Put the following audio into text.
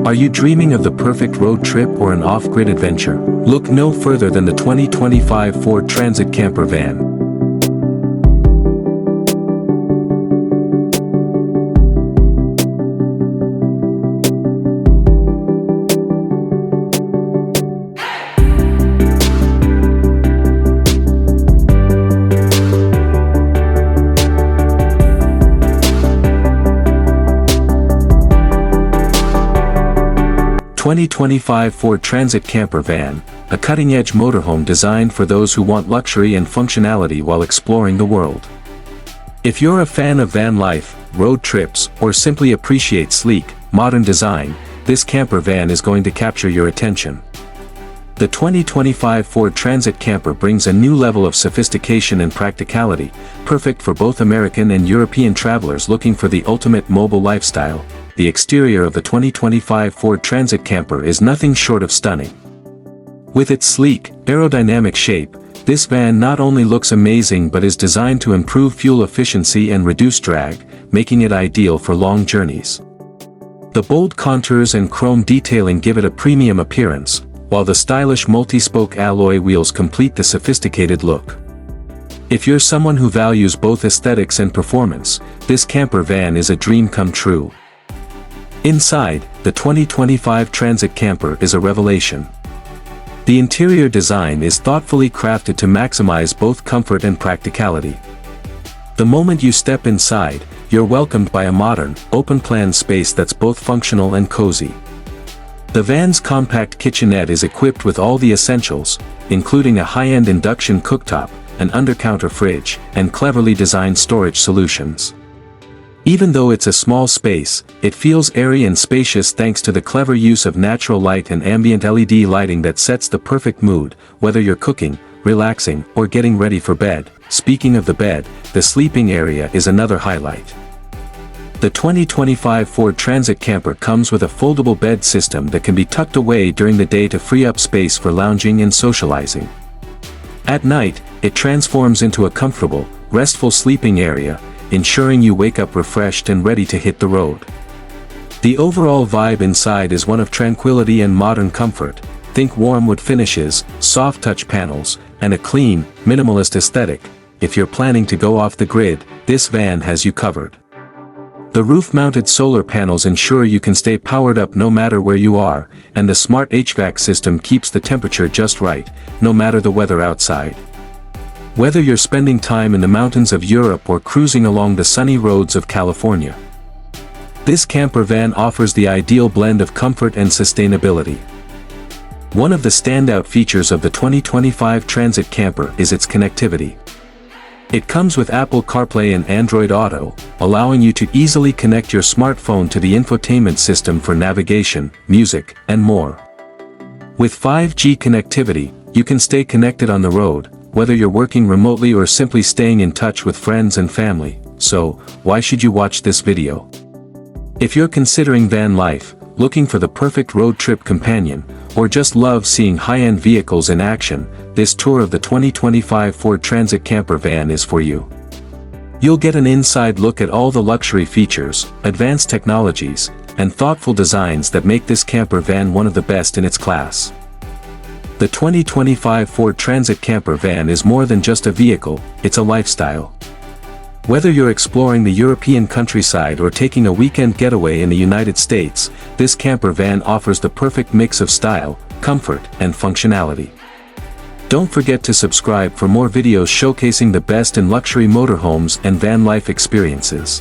Are you dreaming of the perfect road trip or an off-grid adventure? Look no further than the 2025 Ford Transit Camper Van. The 2025 Ford Transit Camper Van, a cutting-edge motorhome designed for those who want luxury and functionality while exploring the world. If you're a fan of van life, road trips, or simply appreciate sleek, modern design, this camper van is going to capture your attention. The 2025 Ford Transit Camper brings a new level of sophistication and practicality, perfect for both American and European travelers looking for the ultimate mobile lifestyle. The exterior of the 2025 Ford Transit Camper is nothing short of stunning. With its sleek, aerodynamic shape, this van not only looks amazing but is designed to improve fuel efficiency and reduce drag, making it ideal for long journeys. The bold contours and chrome detailing give it a premium appearance, while the stylish multi-spoke alloy wheels complete the sophisticated look. If you're someone who values both aesthetics and performance, this camper van is a dream come true. Inside, the 2025 Transit Camper is a revelation. The interior design is thoughtfully crafted to maximize both comfort and practicality. The moment you step inside, you're welcomed by a modern, open-plan space that's both functional and cozy. The van's compact kitchenette is equipped with all the essentials, including a high-end induction cooktop, an under-counter fridge, and cleverly designed storage solutions. Even though it's a small space, it feels airy and spacious thanks to the clever use of natural light and ambient LED lighting that sets the perfect mood, whether you're cooking, relaxing, or getting ready for bed. Speaking of the bed, the sleeping area is another highlight. The 2025 Ford Transit Camper comes with a foldable bed system that can be tucked away during the day to free up space for lounging and socializing. At night, it transforms into a comfortable, restful sleeping area, ensuring you wake up refreshed and ready to hit the road. The overall vibe inside is one of tranquility and modern comfort. Think warm wood finishes, soft touch panels, and a clean, minimalist aesthetic. If you're planning to go off the grid, this van has you covered. The roof-mounted solar panels ensure you can stay powered up no matter where you are, and the smart HVAC system keeps the temperature just right, no matter the weather outside. Whether you're spending time in the mountains of Europe or cruising along the sunny roads of California, this camper van offers the ideal blend of comfort and sustainability. One of the standout features of the 2025 Transit Camper is its connectivity. It comes with Apple CarPlay and Android Auto, allowing you to easily connect your smartphone to the infotainment system for navigation, music, and more. With 5G connectivity, you can stay connected on the road, whether you're working remotely or simply staying in touch with friends and family. So, why should you watch this video? If you're considering van life, looking for the perfect road trip companion, or just love seeing high-end vehicles in action, this tour of the 2025 Ford Transit Camper Van is for you. You'll get an inside look at all the luxury features, advanced technologies, and thoughtful designs that make this camper van one of the best in its class. The 2025 Ford Transit Camper Van is more than just a vehicle, it's a lifestyle. Whether you're exploring the European countryside or taking a weekend getaway in the United States, this camper van offers the perfect mix of style, comfort, and functionality. Don't forget to subscribe for more videos showcasing the best in luxury motorhomes and van life experiences.